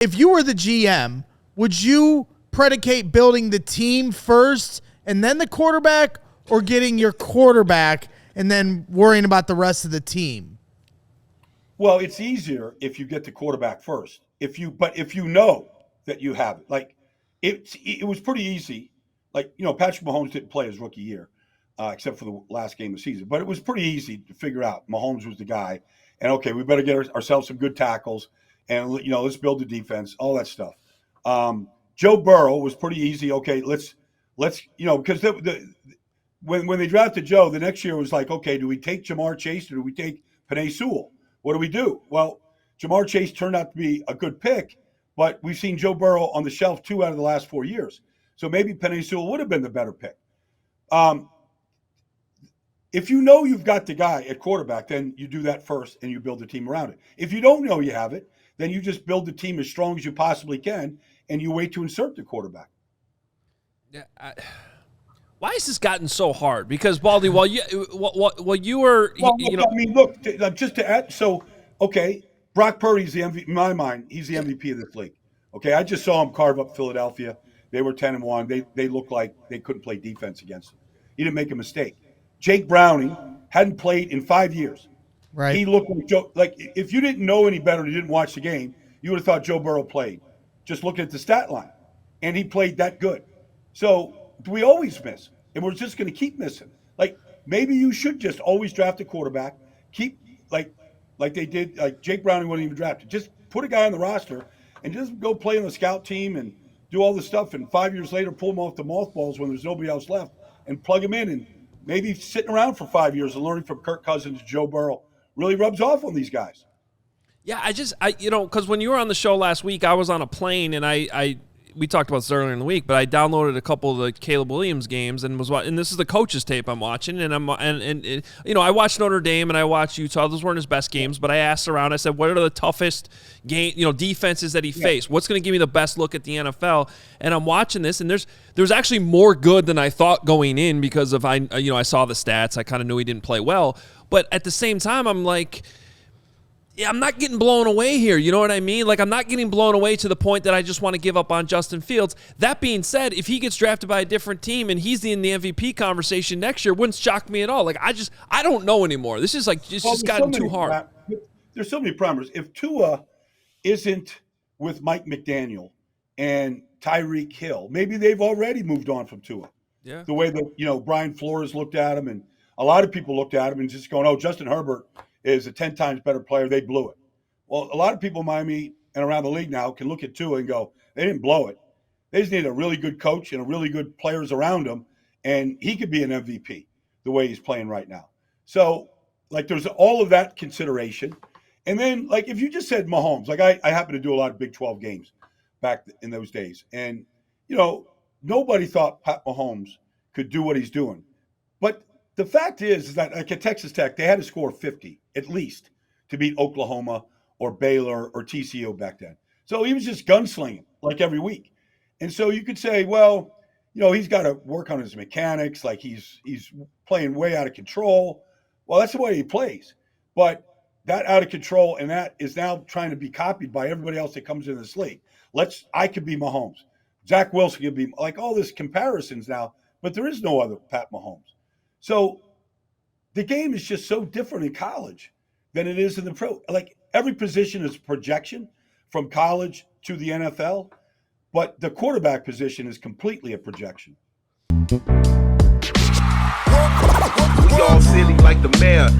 If you were the GM, would you predicate building the team first and then the quarterback, or getting your quarterback and then worrying about the rest of the team? Well, it's easier if you get the quarterback first. If you know that you have it, like it was pretty easy. Like, Patrick Mahomes didn't play his rookie year, except for the last game of the season. But it was pretty easy to figure out Mahomes was the guy. And okay, we better get ourselves some good tackles, and let's build the defense, all that stuff. Joe Burrow was pretty easy. Okay, let's because when they drafted Joe, the next year was like, okay, do we take Jamar Chase or do we take Penei Sewell? What do we do? Well, Jamar Chase turned out to be a good pick, but we've seen Joe Burrow on the shelf 2 out of the last 4 years. So maybe Penei Sewell would have been the better pick. If you know you've got the guy at quarterback, then you do that first and you build the team around it. If you don't know you have it, then you just build the team as strong as you possibly can and you wait to insert the quarterback. Yeah. Why has this gotten so hard? Because, Baldy, while you were, I mean, look, just to add, okay, Brock Purdy's the MVP. In my mind, he's the MVP of this league. Okay, I just saw him carve up Philadelphia. They were 10-1. They looked like they couldn't play defense against him. He didn't make a mistake. Jake Browning hadn't played in 5 years. Right. He looked like Joe. Like, if you didn't know any better and you didn't watch the game, you would have thought Joe Burrow played. Just looking at the stat line, and he played that good. So we always miss, and we're just going to keep missing. Like, maybe you should just always draft a quarterback. Keep like they did. Like, Jake Browning wasn't even drafted. Just put a guy on the roster and just go play on the scout team and do all this stuff. And 5 years later, pull him off the mothballs when there's nobody else left and plug him in. And maybe sitting around for 5 years and learning from Kirk Cousins, Joe Burrow really rubs off on these guys. Yeah, because when you were on the show last week, I was on a plane and we talked about this earlier in the week, but I downloaded a couple of the Caleb Williams games and and this is the coach's tape I'm watching, and I watched Notre Dame and I watched Utah. Those weren't his best games, but I asked around. I said, what are the toughest defenses that he faced? What's going to give me the best look at the NFL? And I'm watching this, and there's actually more good than I thought going in because of I saw the stats. I kind of knew he didn't play well, but at the same time, I'm like, yeah, I'm not getting blown away here. You know what I mean? Like, I'm not getting blown away to the point that I just want to give up on Justin Fields. That being said, if he gets drafted by a different team and he's in the MVP conversation next year, it wouldn't shock me at all. Like, I don't know anymore. This is like, just gotten too hard. There's so many parameters. If Tua isn't with Mike McDaniel and Tyreek Hill, maybe they've already moved on from Tua. Yeah. The way that, Brian Flores looked at him and a lot of people looked at him and just going, oh, Justin Herbert is a 10 times better player. They blew it. Well, a lot of people in Miami and around the league now can look at Tua and go, they didn't blow it. They just need a really good coach and a really good players around him, and he could be an MVP the way he's playing right now. So, like, there's all of that consideration. And then, like, if you just said Mahomes, like I happen to do a lot of Big 12 games back in those days. And, nobody thought Pat Mahomes could do what he's doing. But the fact is that, like, at Texas Tech, they had to score 50 at least to beat Oklahoma or Baylor or TCU back then. So he was just gunslinging like every week. And so you could say, well, he's got to work on his mechanics. Like, he's playing way out of control. Well, that's the way he plays. But that out of control, and that is now trying to be copied by everybody else that comes in this league. I could be Mahomes. Zach Wilson could be, like, all this comparisons now, but there is no other Pat Mahomes. So the game is just so different in college than it is in the pro. Like, every position is projection from college to the NFL, but the quarterback position is completely a projection. We all silly like the mayor.